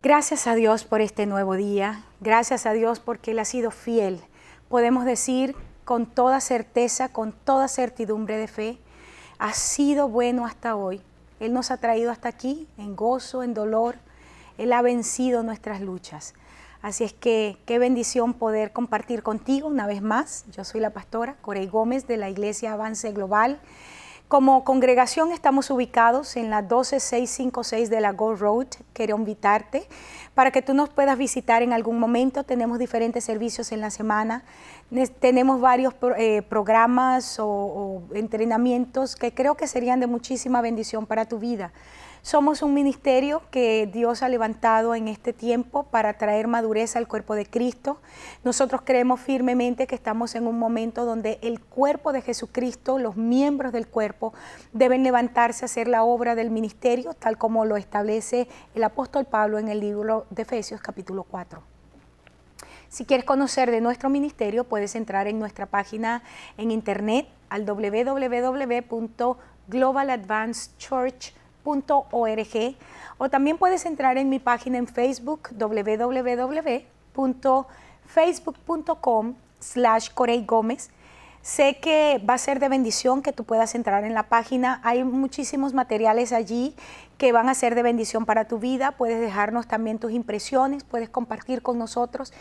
Gracias a Dios por este nuevo día. Gracias a Dios porque Él ha sido fiel. Podemos decir con toda certeza, con toda certidumbre de fe, ha sido bueno hasta hoy. Él nos ha traído hasta aquí en gozo, en dolor. Él ha vencido nuestras luchas. Así es que qué bendición poder compartir contigo una vez más. Yo soy la pastora Corey Gómez de la Iglesia Avance Global. Como congregación estamos ubicados en la 12656 de la Gold Road. Quiero invitarte para que tú nos puedas visitar en algún momento. Tenemos diferentes servicios en la semana. Tenemos varios programas o entrenamientos que creo que serían de muchísima bendición para tu vida. Somos un ministerio que Dios ha levantado en este tiempo para traer madurez al cuerpo de Cristo. Nosotros creemos firmemente que estamos en un momento donde el cuerpo de Jesucristo, los miembros del cuerpo, deben levantarse a hacer la obra del ministerio, tal como lo establece el apóstol Pablo en el libro de Efesios capítulo 4. Si quieres conocer de nuestro ministerio, puedes entrar en nuestra página en internet al www.globaladvancedchurch.org o también puedes entrar en mi página en Facebook www.facebook.com/Corey Gómez. Sé que va a ser de bendición que tú puedas entrar en la página. Hay muchísimos materiales allí que van a ser de bendición para tu vida. Puedes dejarnos también tus impresiones, puedes compartir con nosotros.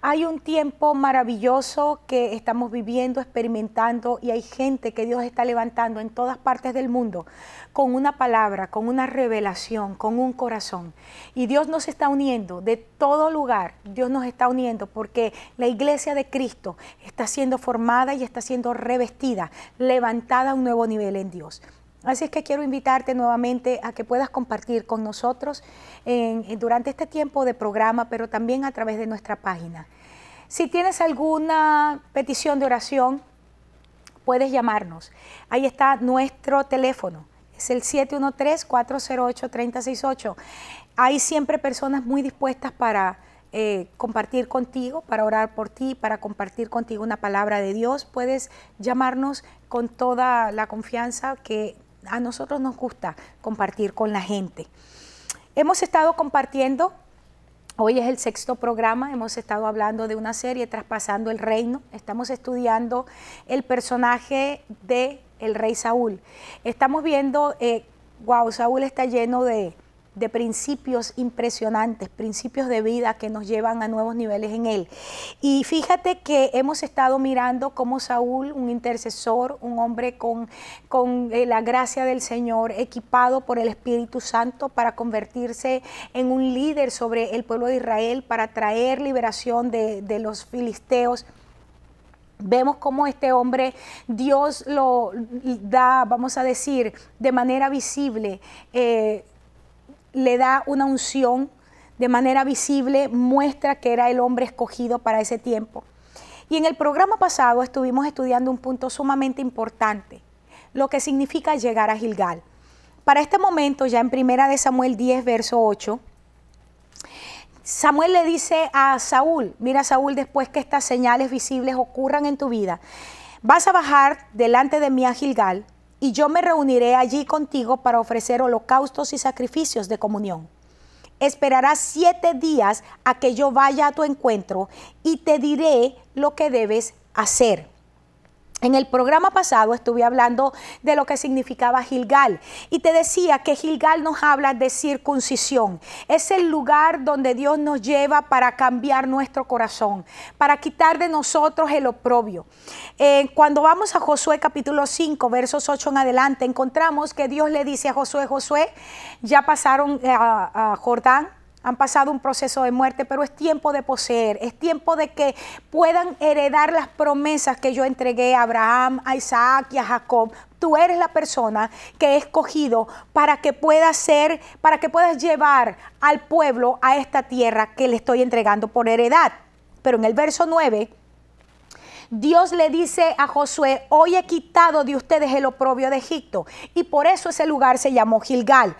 Hay un tiempo maravilloso que estamos viviendo, experimentando, y hay gente que Dios está levantando en todas partes del mundo con una palabra, con una revelación, con un corazón. Y Dios nos está uniendo de todo lugar. Dios nos está uniendo porque la iglesia de Cristo está siendo formada y está siendo revestida, levantada a un nuevo nivel en Dios. Así es que quiero invitarte nuevamente a que puedas compartir con nosotros durante este tiempo de programa, pero también a través de nuestra página. Si tienes alguna petición de oración, puedes llamarnos. Ahí está nuestro teléfono. Es el 713-408-3068. Hay siempre personas muy dispuestas para compartir contigo, para orar por ti, para compartir contigo una palabra de Dios. Puedes llamarnos con toda la confianza que a nosotros nos gusta compartir con la gente. Hemos estado compartiendo, hoy es el 6º programa, hemos estado hablando de una serie Traspasando el Reino. Estamos estudiando el personaje de el rey Saúl. Estamos viendo, Saúl está lleno de principios impresionantes, principios de vida que nos llevan a nuevos niveles en él. Y fíjate que hemos estado mirando cómo Saúl, un intercesor, un hombre con la gracia del Señor, equipado por el Espíritu Santo para convertirse en un líder sobre el pueblo de Israel, para traer liberación de los filisteos. Vemos cómo este hombre, Dios lo da, vamos a decir, de manera visible, le da una unción de manera visible, muestra que era el hombre escogido para ese tiempo. Y en el programa pasado estuvimos estudiando un punto sumamente importante, lo que significa llegar a Gilgal. Para este momento, ya en 1 Samuel 10, verso 8, Samuel le dice a Saúl: mira, Saúl, después que estas señales visibles ocurran en tu vida, vas a bajar delante de mí a Gilgal, y yo me reuniré allí contigo para ofrecer holocaustos y sacrificios de comunión. Esperarás 7 días a que yo vaya a tu encuentro y te diré lo que debes hacer. En el programa pasado estuve hablando de lo que significaba Gilgal y te decía que Gilgal nos habla de circuncisión. Es el lugar donde Dios nos lleva para cambiar nuestro corazón, para quitar de nosotros el oprobio. Cuando vamos a Josué capítulo 5, versos 8 en adelante, encontramos que Dios le dice a Josué: Josué, ya pasaron a Jordán, han pasado un proceso de muerte, pero es tiempo de poseer, es tiempo de que puedan heredar las promesas que yo entregué a Abraham, a Isaac y a Jacob. Tú eres la persona que he escogido para que puedas llevar al pueblo a esta tierra que le estoy entregando por heredad. Pero en el verso 9, Dios le dice a Josué: hoy he quitado de ustedes el oprobio de Egipto, y por eso ese lugar se llamó Gilgal.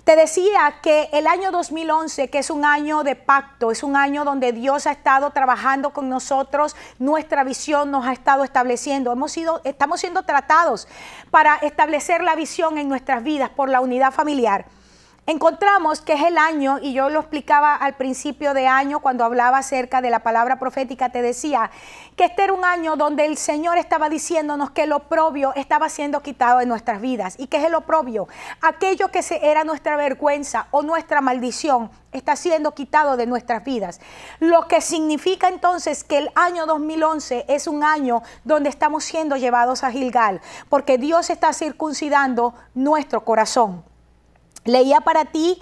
Te decía que el año 2011, que es un año de pacto, es un año donde Dios ha estado trabajando con nosotros, nuestra visión nos ha estado estableciendo. Estamos siendo tratados para establecer la visión en nuestras vidas por la unidad familiar. encontramos que es el año, y yo lo explicaba al principio de año cuando hablaba acerca de la palabra profética, te decía que este era un año donde el Señor estaba diciéndonos que el oprobio estaba siendo quitado de nuestras vidas. ¿Y qué es el oprobio? Aquello que era nuestra vergüenza o nuestra maldición está siendo quitado de nuestras vidas. Lo que significa entonces que el año 2011 es un año donde estamos siendo llevados a Gilgal, porque Dios está circuncidando nuestro corazón. Leía para ti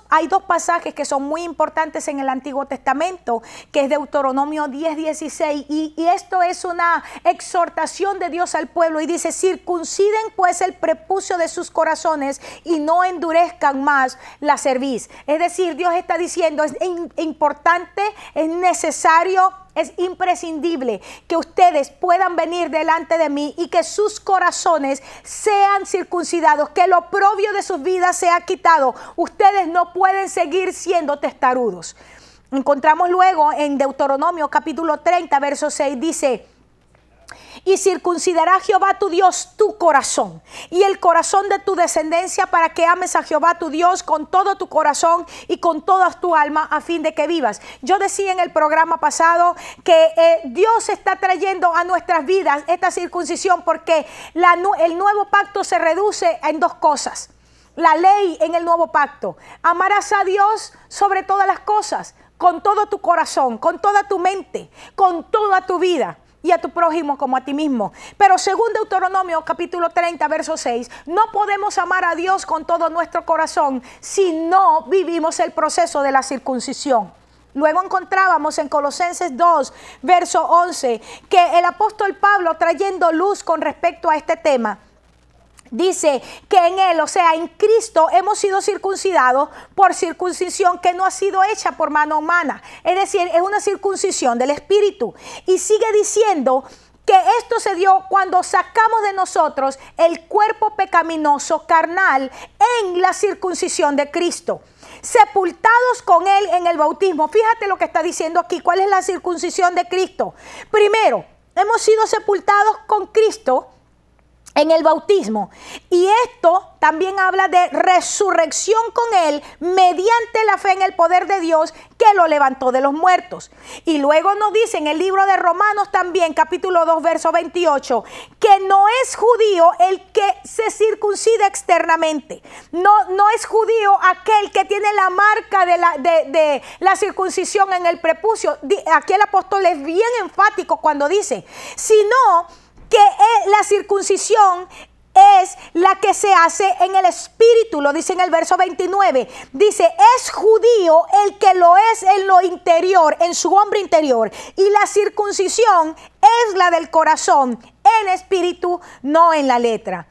hay dos pasajes que son muy importantes en el Antiguo Testamento, que es Deuteronomio 10:16, y esto es una exhortación de Dios al pueblo, y dice: circunciden pues el prepucio de sus corazones y no endurezcan más la cerviz. Es decir, Dios está diciendo, es importante, es necesario, es imprescindible que ustedes puedan venir delante de mí y que sus corazones sean circuncidados, que el oprobio de sus vidas sea quitado. Ustedes no pueden seguir siendo testarudos. Encontramos luego en Deuteronomio capítulo 30, verso 6, dice: y circuncidará Jehová tu Dios tu corazón y el corazón de tu descendencia, para que ames a Jehová tu Dios con todo tu corazón y con toda tu alma, a fin de que vivas. Yo decía en el programa pasado que Dios está trayendo a nuestras vidas esta circuncisión porque el nuevo pacto se reduce en dos cosas. La ley en el nuevo pacto: amarás a Dios sobre todas las cosas, con todo tu corazón, con toda tu mente, con toda tu vida, y a tu prójimo como a ti mismo. Pero según Deuteronomio capítulo 30, verso 6, no podemos amar a Dios con todo nuestro corazón si no vivimos el proceso de la circuncisión. Luego encontrábamos en Colosenses 2, verso 11, que el apóstol Pablo, trayendo luz con respecto a este tema, dice que en él, o sea, en Cristo, hemos sido circuncidados por circuncisión que no ha sido hecha por mano humana. Es decir, es una circuncisión del Espíritu. Y sigue diciendo que esto se dio cuando sacamos de nosotros el cuerpo pecaminoso carnal en la circuncisión de Cristo, sepultados con él en el bautismo. Fíjate lo que está diciendo aquí. ¿Cuál es la circuncisión de Cristo? Primero, hemos sido sepultados con Cristo en el bautismo, y esto también habla de resurrección con él mediante la fe en el poder de Dios que lo levantó de los muertos. Y luego nos dice en el libro de Romanos también, capítulo 2, verso 28, que no es judío el que se circuncida externamente. No es judío aquel que tiene la marca de la circuncisión en el prepucio. Aquí el apóstol es bien enfático cuando dice, sino que la circuncisión es la que se hace en el Espíritu. Lo dice en el verso 29. Dice: es judío el que lo es en lo interior, en su hombre interior. Y la circuncisión es la del corazón, en espíritu, no en la letra.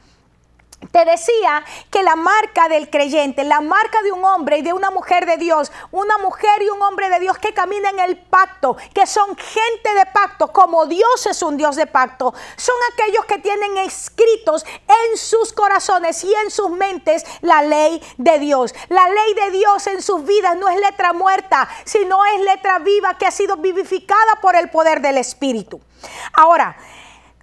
Te decía que la marca del creyente, la marca de un hombre y de una mujer de Dios, una mujer y un hombre de Dios que caminan en el pacto, que son gente de pacto, como Dios es un Dios de pacto, son aquellos que tienen escritos en sus corazones y en sus mentes la ley de Dios. La ley de Dios en sus vidas no es letra muerta, sino es letra viva que ha sido vivificada por el poder del Espíritu. Ahora,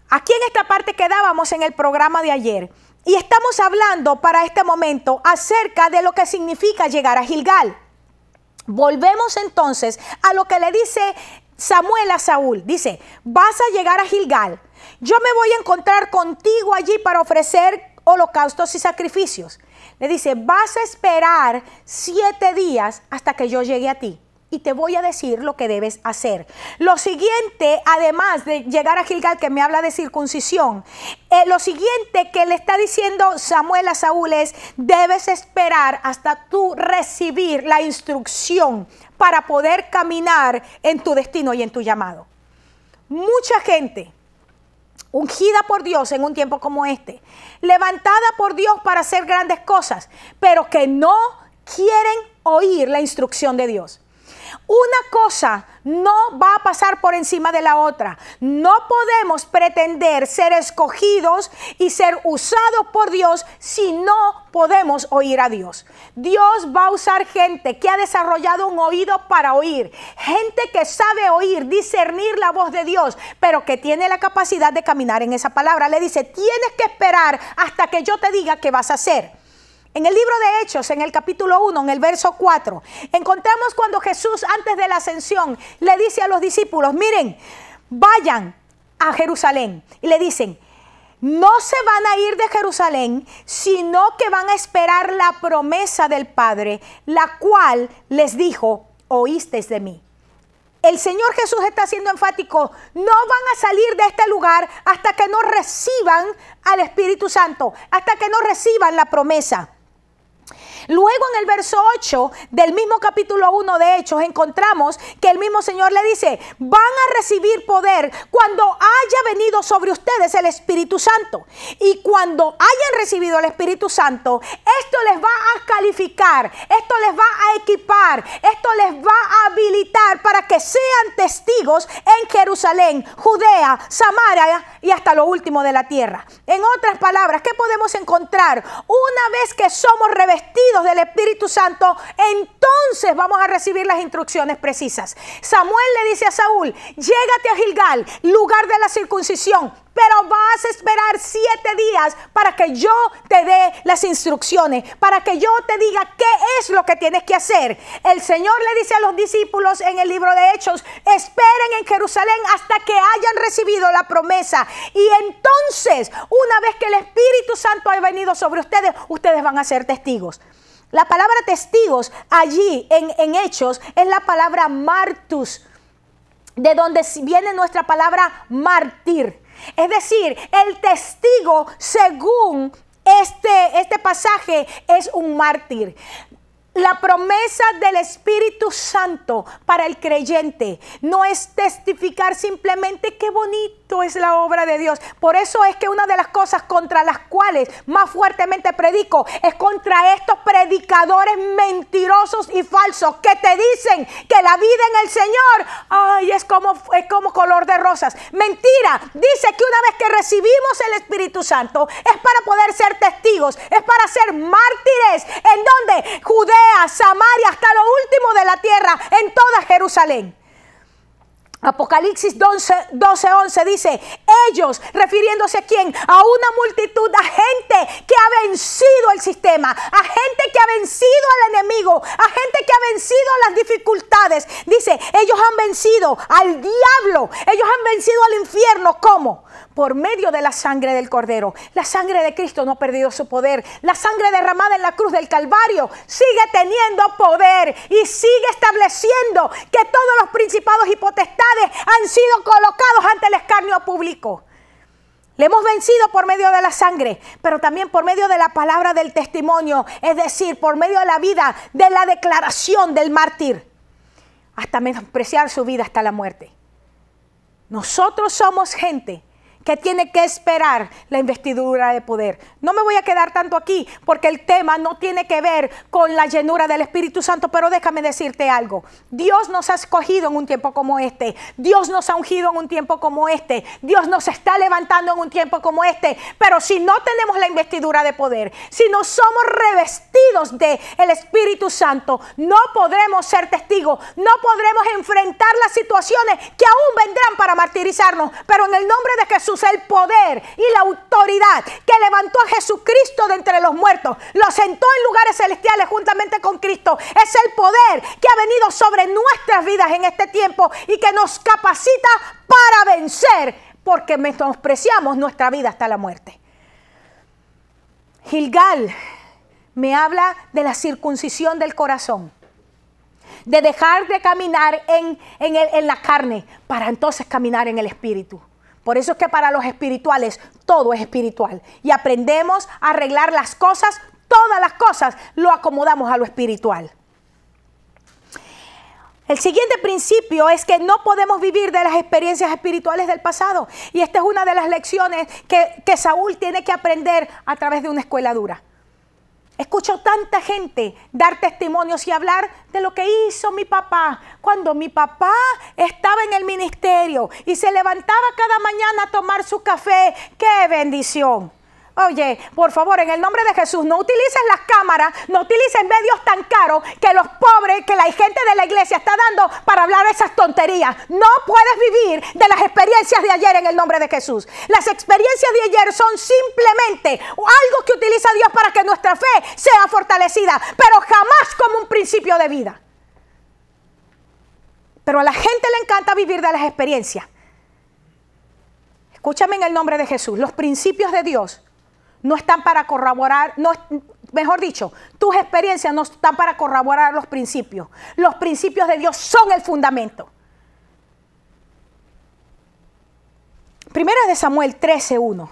aquí en esta parte quedábamos en el programa de ayer. Y estamos hablando para este momento acerca de lo que significa llegar a Gilgal. Volvemos entonces a lo que le dice Samuel a Saúl. Dice: vas a llegar a Gilgal. Yo me voy a encontrar contigo allí para ofrecer holocaustos y sacrificios. Le dice: vas a esperar 7 días hasta que yo llegue a ti. Y te voy a decir lo que debes hacer. Lo siguiente, además de llegar a Gilgal, que me habla de circuncisión, lo siguiente que le está diciendo Samuel a Saúl es: debes esperar hasta tú recibir la instrucción para poder caminar en tu destino y en tu llamado. Mucha gente ungida por Dios en un tiempo como este, levantada por Dios para hacer grandes cosas, pero que no quieren oír la instrucción de Dios. Una cosa no va a pasar por encima de la otra. No podemos pretender ser escogidos y ser usados por Dios si no podemos oír a Dios. Dios va a usar gente que ha desarrollado un oído para oír, gente que sabe oír, discernir la voz de Dios, pero que tiene la capacidad de caminar en esa palabra. Le dice: tienes que esperar hasta que yo te diga qué vas a hacer. En el libro de Hechos, en el capítulo 1, en el verso 4, encontramos cuando Jesús, antes de la ascensión, le dice a los discípulos, miren, vayan a Jerusalén. Y le dicen, no se van a ir de Jerusalén, sino que van a esperar la promesa del Padre, la cual les dijo, oísteis de mí. El Señor Jesús está siendo enfático, no van a salir de este lugar hasta que no reciban al Espíritu Santo, hasta que no reciban la promesa. Luego en el verso 8 del mismo capítulo 1 de Hechos encontramos que el mismo Señor le dice, van a recibir poder cuando haya venido sobre ustedes el Espíritu Santo. Y cuando hayan recibido el Espíritu Santo, esto les va a calificar, esto les va a equipar, esto les va a habilitar para que sean testigos en Jerusalén, Judea, Samaria y hasta lo último de la tierra. En otras palabras, ¿qué podemos encontrar? Una vez que somos revestidos del Espíritu Santo, entonces vamos a recibir las instrucciones precisas. Samuel le dice a Saúl, llégate a Gilgal, lugar de la circuncisión, pero vas a esperar 7 días para que yo te dé las instrucciones, para que yo te diga qué es lo que tienes que hacer. El Señor le dice a los discípulos en el libro de Hechos, esperen en Jerusalén hasta que hayan recibido la promesa. Y entonces, una vez que el Espíritu Santo haya venido sobre ustedes, ustedes van a ser testigos. La palabra testigos allí en Hechos es la palabra martus, de donde viene nuestra palabra mártir. Es decir, el testigo, según este pasaje, es un mártir. La promesa del Espíritu Santo para el creyente no es testificar simplemente qué bonito es la obra de Dios. Por eso es que una de las cosas contra las cuales más fuertemente predico es contra estos predicadores mentirosos y falsos que te dicen que la vida en el Señor, ay, es como color de rosas. Mentira. Dice que una vez que recibimos el Espíritu Santo es para poder ser testigos, es para ser mártires. ¿En dónde? Judea, Samaria, hasta lo último de la tierra, en toda Jerusalén. Apocalipsis 12:11 dice, ellos, refiriéndose a quién, a una multitud, a gente que ha vencido el sistema, a gente que ha vencido al enemigo, a gente que ha vencido las dificultades. Dice, ellos han vencido al diablo, ellos han vencido al infierno. ¿Cómo? Por medio de la sangre del Cordero. La sangre de Cristo no ha perdido su poder. La sangre derramada en la cruz del Calvario sigue teniendo poder y sigue estableciendo que todos los principados y potestades han sido colocados ante el escarnio público. Le hemos vencido por medio de la sangre, pero también por medio de la palabra del testimonio, es decir, por medio de la vida, de la declaración del mártir, hasta menospreciar su vida hasta la muerte. Nosotros somos gente que tiene que esperar la investidura de poder. No me voy a quedar tanto aquí porque el tema no tiene que ver con la llenura del Espíritu Santo, pero déjame decirte algo. Dios nos ha escogido en un tiempo como este. Dios nos ha ungido en un tiempo como este. Dios nos está levantando en un tiempo como este. Pero si no tenemos la investidura de poder, si no somos revestidos del Espíritu Santo, no podremos ser testigos, no podremos enfrentar las situaciones que aún vendrán para martirizarnos. Pero en el nombre de Jesús, el poder y la autoridad que levantó a Jesucristo de entre los muertos, lo sentó en lugares celestiales juntamente con Cristo, es el poder que ha venido sobre nuestras vidas en este tiempo y que nos capacita para vencer, porque menospreciamos nuestra vida hasta la muerte. Gilgal me habla de la circuncisión del corazón, de dejar de caminar en la carne para entonces caminar en el Espíritu. Por eso es que para los espirituales todo es espiritual y aprendemos a arreglar las cosas, todas las cosas lo acomodamos a lo espiritual. El siguiente principio es que no podemos vivir de las experiencias espirituales del pasado. Y esta es una de las lecciones que Saúl tiene que aprender a través de una escuela dura. Escucho tanta gente dar testimonios y hablar de lo que hizo mi papá. Cuando mi papá estaba en el ministerio y se levantaba cada mañana a tomar su café. ¡Qué bendición! Oye, por favor, en el nombre de Jesús, no utilicen las cámaras, no utilicen medios tan caros que los pobres, que la gente de la iglesia está dando para hablar esas tonterías. No puedes vivir de las experiencias de ayer en el nombre de Jesús. Las experiencias de ayer son simplemente algo que utiliza Dios para que nuestra fe sea fortalecida, pero jamás como un principio de vida. Pero a la gente le encanta vivir de las experiencias. Escúchame en el nombre de Jesús. Los principios de Dios no están para corroborar, mejor dicho, tus experiencias no están para corroborar los principios. Los principios de Dios son el fundamento. Primera de Samuel 13:1.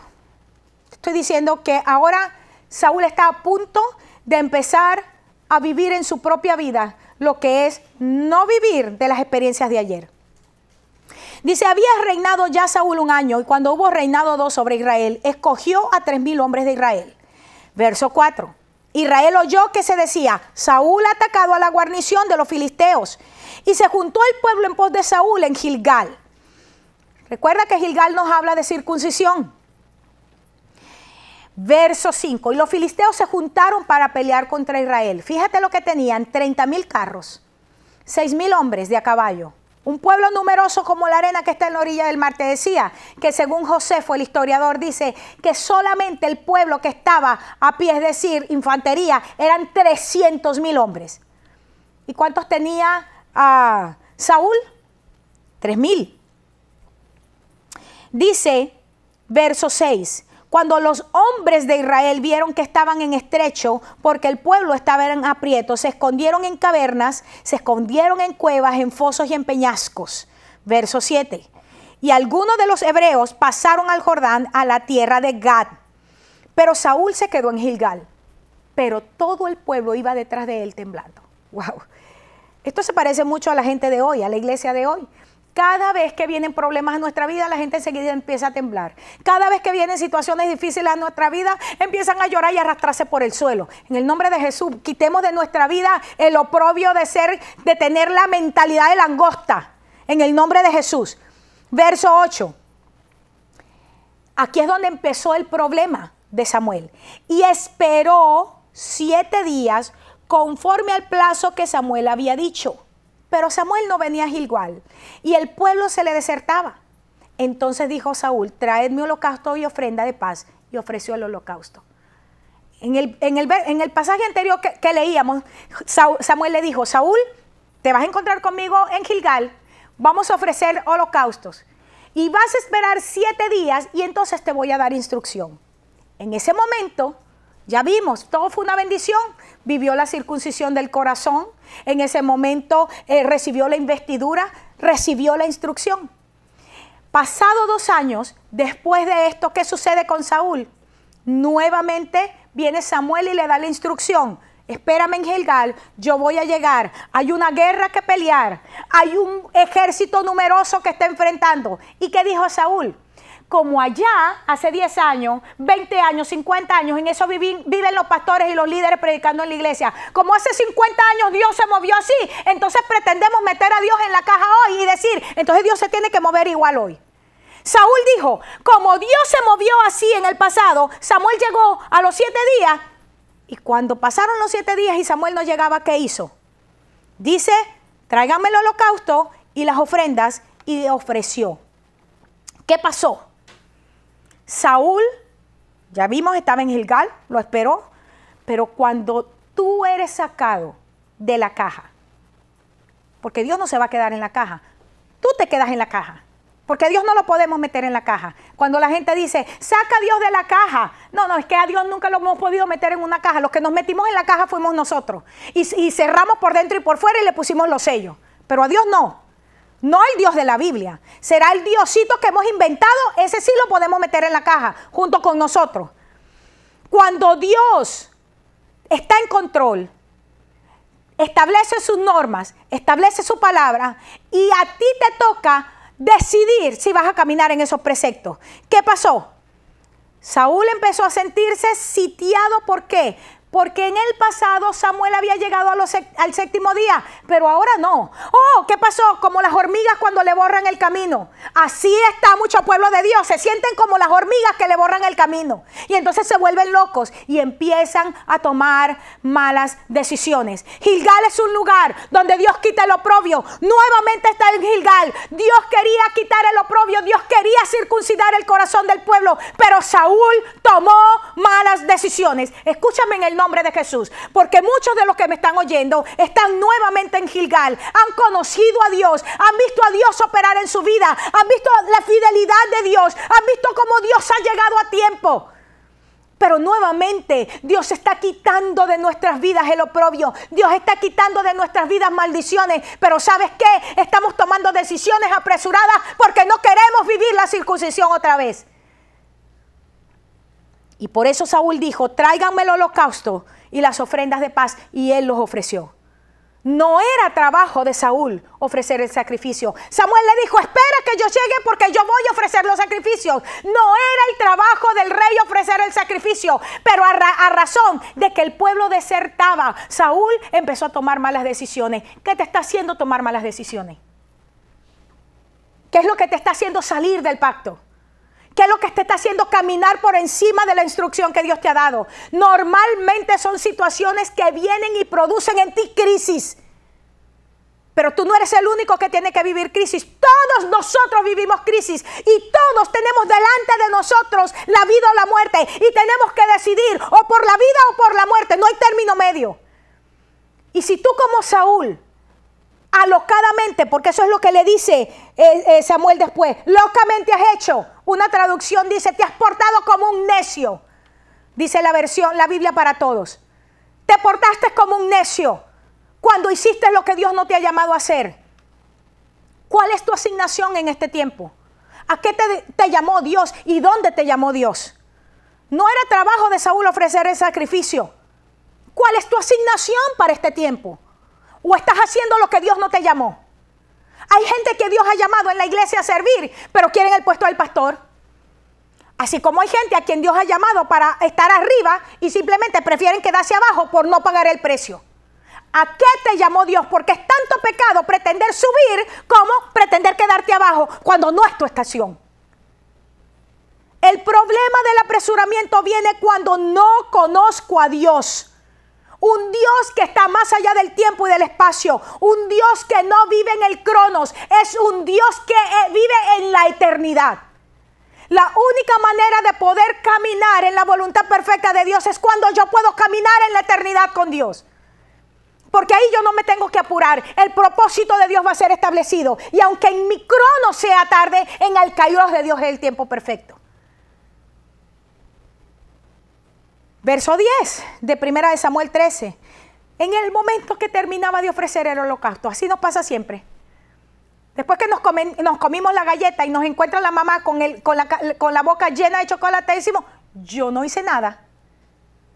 Estoy diciendo que ahora Saúl está a punto de empezar a vivir en su propia vida lo que es no vivir de las experiencias de ayer. Dice, había reinado ya Saúl 1 año, y cuando hubo reinado 2 sobre Israel, escogió a 3,000 hombres de Israel. Verso 4. Israel oyó que se decía, Saúl ha atacado a la guarnición de los filisteos, y se juntó el pueblo en pos de Saúl en Gilgal. Recuerda que Gilgal nos habla de circuncisión. Verso 5, y los filisteos se juntaron para pelear contra Israel. Fíjate lo que tenían, 30,000 carros, 6,000 hombres de a caballo. Un pueblo numeroso como la arena que está en la orilla del mar. Te decía que según Josefo, el historiador, dice que solamente el pueblo que estaba a pie, es decir, infantería, eran 300,000 hombres. ¿Y cuántos tenía Saúl? 3,000. Dice, verso 6, cuando los hombres de Israel vieron que estaban en estrecho, porque el pueblo estaba en aprieto, se escondieron en cavernas, se escondieron en cuevas, en fosos y en peñascos. Verso 7. Y algunos de los hebreos pasaron al Jordán a la tierra de Gad. Pero Saúl se quedó en Gilgal. Pero todo el pueblo iba detrás de él temblando. Wow. Esto se parece mucho a la gente de hoy, a la iglesia de hoy. Cada vez que vienen problemas en nuestra vida, la gente enseguida empieza a temblar. Cada vez que vienen situaciones difíciles en nuestra vida, empiezan a llorar y a arrastrarse por el suelo. En el nombre de Jesús, quitemos de nuestra vida el oprobio de tener la mentalidad de langosta. En el nombre de Jesús. Verso 8. Aquí es donde empezó el problema de Samuel. Y esperó 7 días conforme al plazo que Samuel había dicho. Pero Samuel no venía a Gilgal y el pueblo se le desertaba. Entonces dijo Saúl, traedme holocausto y ofrenda de paz, y ofreció el holocausto. En el pasaje anterior que leíamos, Samuel le dijo, Saúl, te vas a encontrar conmigo en Gilgal, vamos a ofrecer holocaustos y vas a esperar 7 días y entonces te voy a dar instrucción. En ese momento, ya vimos, todo fue una bendición. Vivió la circuncisión del corazón. En ese momento recibió la investidura, recibió la instrucción. Pasado 2 años, después de esto, ¿qué sucede con Saúl? Nuevamente viene Samuel y le da la instrucción. Espérame en Gilgal, yo voy a llegar. Hay una guerra que pelear. Hay un ejército numeroso que está enfrentando. ¿Y qué dijo Saúl? Como allá, hace 10 años, 20 años, 50 años, en eso viven los pastores y los líderes predicando en la iglesia. Como hace 50 años Dios se movió así, entonces pretendemos meter a Dios en la caja hoy y decir, entonces Dios se tiene que mover igual hoy. Saúl dijo, como Dios se movió así en el pasado, Samuel llegó a los 7 días, y cuando pasaron los 7 días y Samuel no llegaba, ¿qué hizo? Dice, tráiganme el holocausto y las ofrendas, y ofreció. ¿Qué pasó? Saúl, ya vimos, estaba en Gilgal, lo esperó, pero cuando tú eres sacado de la caja, porque Dios no se va a quedar en la caja, tú te quedas en la caja, porque a Dios no lo podemos meter en la caja. Cuando la gente dice, saca a Dios de la caja, no, es que a Dios nunca lo hemos podido meter en una caja, los que nos metimos en la caja fuimos nosotros, y cerramos por dentro y por fuera y le pusimos los sellos, pero a Dios no. No el Dios de la Biblia, será el Diosito que hemos inventado, ese sí lo podemos meter en la caja junto con nosotros. Cuando Dios está en control, establece sus normas, establece su palabra y a ti te toca decidir si vas a caminar en esos preceptos. ¿Qué pasó? Saúl empezó a sentirse sitiado, ¿por qué? Porque en el pasado Samuel había llegado al séptimo día, pero ahora no. Oh, ¿qué pasó? Como las hormigas cuando le borran el camino. Así está mucho pueblo de Dios. Se sienten como las hormigas que le borran el camino. Y entonces se vuelven locos y empiezan a tomar malas decisiones. Gilgal es un lugar donde Dios quita el oprobio. Nuevamente está en Gilgal. Dios quería quitar el oprobio. Dios quería circuncidar el corazón del pueblo. Pero Saúl tomó malas decisiones. Escúchame en el nombre de Jesús, porque muchos de los que me están oyendo están nuevamente en Gilgal, han conocido a Dios, han visto a Dios operar en su vida, han visto la fidelidad de Dios, han visto cómo Dios ha llegado a tiempo. Pero nuevamente Dios está quitando de nuestras vidas el oprobio. Dios está quitando de nuestras vidas maldiciones. Pero ¿sabes qué? Estamos tomando decisiones apresuradas porque no queremos vivir la circuncisión otra vez. Y por eso Saúl dijo, tráiganme el holocausto y las ofrendas de paz. Y él los ofreció. No era trabajo de Saúl ofrecer el sacrificio. Samuel le dijo, espera que yo llegue porque yo voy a ofrecer los sacrificios. No era el trabajo del rey ofrecer el sacrificio. Pero a razón de que el pueblo desertaba, Saúl empezó a tomar malas decisiones. ¿Qué te está haciendo tomar malas decisiones? ¿Qué es lo que te está haciendo salir del pacto? ¿Qué es lo que te está haciendo caminar por encima de la instrucción que Dios te ha dado? Normalmente son situaciones que vienen y producen en ti crisis. Pero tú no eres el único que tiene que vivir crisis. Todos nosotros vivimos crisis. Y todos tenemos delante de nosotros la vida o la muerte. Y tenemos que decidir o por la vida o por la muerte. No hay término medio. Y si tú como Saúl, alocadamente, porque eso es lo que le dice Samuel después, locamente has hecho. Una traducción dice, te has portado como un necio. Dice la Biblia para todos. Te portaste como un necio cuando hiciste lo que Dios no te ha llamado a hacer. ¿Cuál es tu asignación en este tiempo? ¿A qué te llamó Dios y dónde te llamó Dios? No era trabajo de Saúl ofrecer el sacrificio. ¿Cuál es tu asignación para este tiempo? ¿O estás haciendo lo que Dios no te llamó? Hay gente que Dios ha llamado en la iglesia a servir, pero quieren el puesto del pastor. Así como hay gente a quien Dios ha llamado para estar arriba y simplemente prefieren quedarse abajo por no pagar el precio. ¿A qué te llamó Dios? Porque es tanto pecado pretender subir como pretender quedarte abajo cuando no es tu estación. El problema del apresuramiento viene cuando no conozco a Dios. Un Dios que está más allá del tiempo y del espacio. Un Dios que no vive en el cronos. Es un Dios que vive en la eternidad. La única manera de poder caminar en la voluntad perfecta de Dios es cuando yo puedo caminar en la eternidad con Dios. Porque ahí yo no me tengo que apurar. El propósito de Dios va a ser establecido. Y aunque en mi crono sea tarde, en el kairos de Dios es el tiempo perfecto. Verso 10 de 1 de Samuel 13. En el momento que terminaba de ofrecer el holocausto, así nos pasa siempre. Después que nos comimos la galleta y nos encuentra la mamá con la boca llena de chocolate, decimos, yo no hice nada.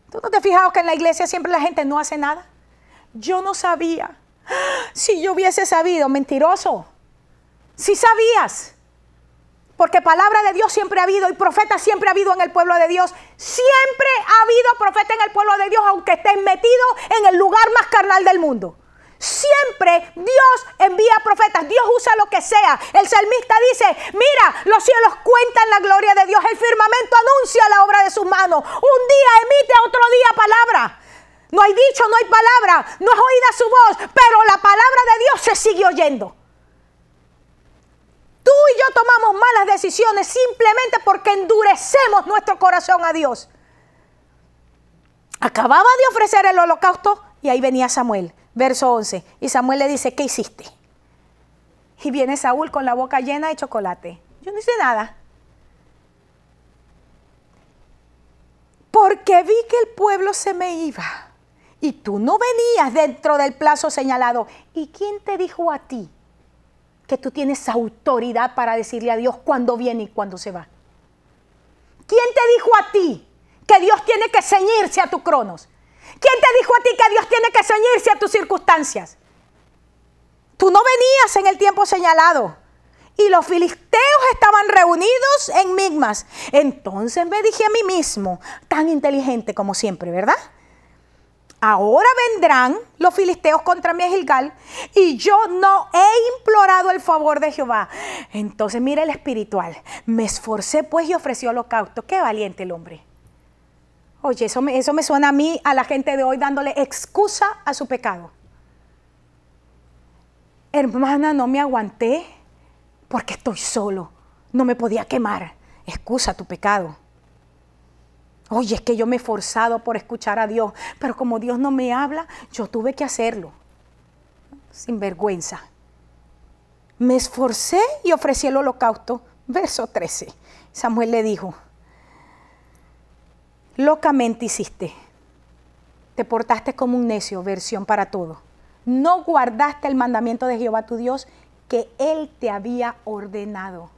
¿Tú no te has fijado que en la iglesia siempre la gente no hace nada? Yo no sabía. Si yo hubiese sabido, mentiroso. Si sabías. Porque palabra de Dios siempre ha habido y profetas siempre ha habido en el pueblo de Dios. Siempre ha habido profeta en el pueblo de Dios, aunque estén metidos en el lugar más carnal del mundo. Siempre Dios envía profetas. Dios usa lo que sea. El salmista dice, mira, los cielos cuentan la gloria de Dios. El firmamento anuncia la obra de sus manos. Un día emite, otro día palabra. No hay dicho, no hay palabra. No es oída su voz, pero la palabra de Dios se sigue oyendo. Tú y yo tomamos malas decisiones simplemente porque endurecemos nuestro corazón a Dios. Acababa de ofrecer el holocausto y ahí venía Samuel, verso 11. Y Samuel le dice, ¿qué hiciste? Y viene Saúl con la boca llena de chocolate. Yo no hice nada. Porque vi que el pueblo se me iba y tú no venías dentro del plazo señalado. ¿Y quién te dijo a ti que tú tienes autoridad para decirle a Dios cuándo viene y cuándo se va? ¿Quién te dijo a ti que Dios tiene que ceñirse a tu cronos? ¿Quién te dijo a ti que Dios tiene que ceñirse a tus circunstancias? Tú no venías en el tiempo señalado. Y los filisteos estaban reunidos en Migmas. Entonces me dije a mí mismo, tan inteligente como siempre, ¿verdad? ahora vendrán los filisteos contra mí a Gilgal y yo no he implorado el favor de Jehová. Entonces mira el espiritual. Me esforcé pues y ofrecí holocausto. Qué valiente el hombre. Oye, eso me suena a mí, a la gente de hoy, dándole excusa a su pecado. Hermana, no me aguanté porque estoy solo. No me podía quemar. Excusa tu pecado. Oye, es que yo me he esforzado por escuchar a Dios, pero como Dios no me habla, yo tuve que hacerlo. Sin vergüenza. Me esforcé y ofrecí el holocausto. Verso 13. Samuel le dijo, locamente hiciste. Te portaste como un necio, versión para todo. No guardaste el mandamiento de Jehová tu Dios que Él te había ordenado.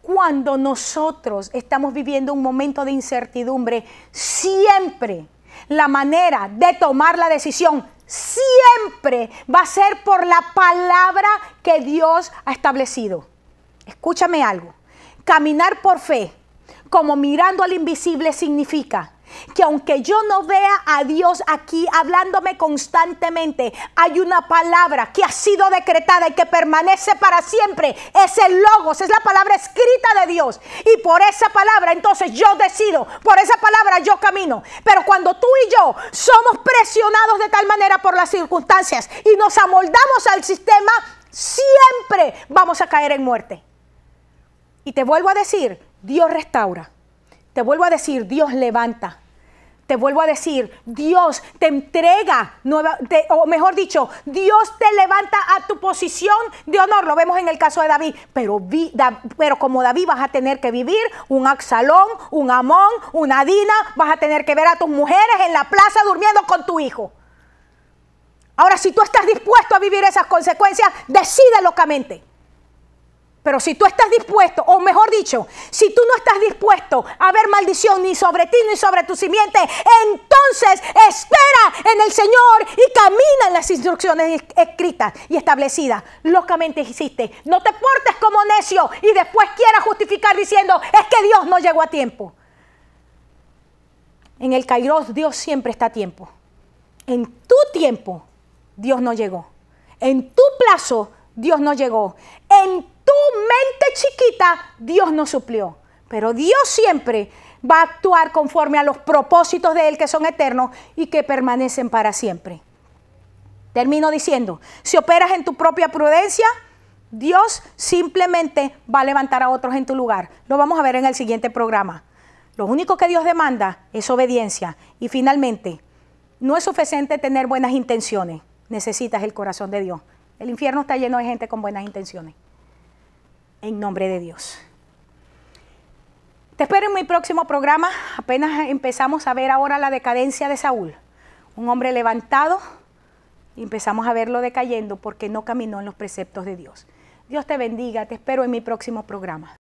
Cuando nosotros estamos viviendo un momento de incertidumbre, siempre la manera de tomar la decisión siempre va a ser por la palabra que Dios ha establecido. Escúchame algo. Caminar por fe, como mirando al invisible, significa que aunque yo no vea a Dios aquí hablándome constantemente, hay una palabra que ha sido decretada y que permanece para siempre. Es el Logos, es la palabra escrita de Dios. Y por esa palabra entonces yo decido, por esa palabra yo camino. Pero cuando tú y yo somos presionados de tal manera por las circunstancias y nos amoldamos al sistema, siempre vamos a caer en muerte. Y te vuelvo a decir, Dios restaura. Te vuelvo a decir, Dios levanta. Te vuelvo a decir, Dios te entrega, o mejor dicho, Dios te levanta a tu posición de honor. Lo vemos en el caso de David. Pero como David vas a tener que vivir un Absalón, un Amón, una Dina. Vas a tener que ver a tus mujeres en la plaza durmiendo con tu hijo. Ahora, si tú estás dispuesto a vivir esas consecuencias, decide locamente. Pero si tú estás dispuesto, o mejor dicho, si tú no estás dispuesto a ver maldición ni sobre ti ni sobre tu simiente, entonces espera en el Señor y camina en las instrucciones escritas y establecidas. Locamente hiciste. No te portes como necio y después quieras justificar diciendo, es que Dios no llegó a tiempo. En el Kairos Dios siempre está a tiempo. En tu tiempo Dios no llegó. En tu plazo Dios no llegó. En tu mente chiquita, Dios no suplió. Pero Dios siempre va a actuar conforme a los propósitos de Él que son eternos y que permanecen para siempre. Termino diciendo, si operas en tu propia prudencia, Dios simplemente va a levantar a otros en tu lugar. Lo vamos a ver en el siguiente programa. Lo único que Dios demanda es obediencia. Y finalmente, no es suficiente tener buenas intenciones. Necesitas el corazón de Dios. El infierno está lleno de gente con buenas intenciones. En nombre de Dios. Te espero en mi próximo programa. Apenas empezamos a ver ahora la decadencia de Saúl. Un hombre levantado y empezamos a verlo decayendo porque no caminó en los preceptos de Dios. Dios te bendiga. Te espero en mi próximo programa.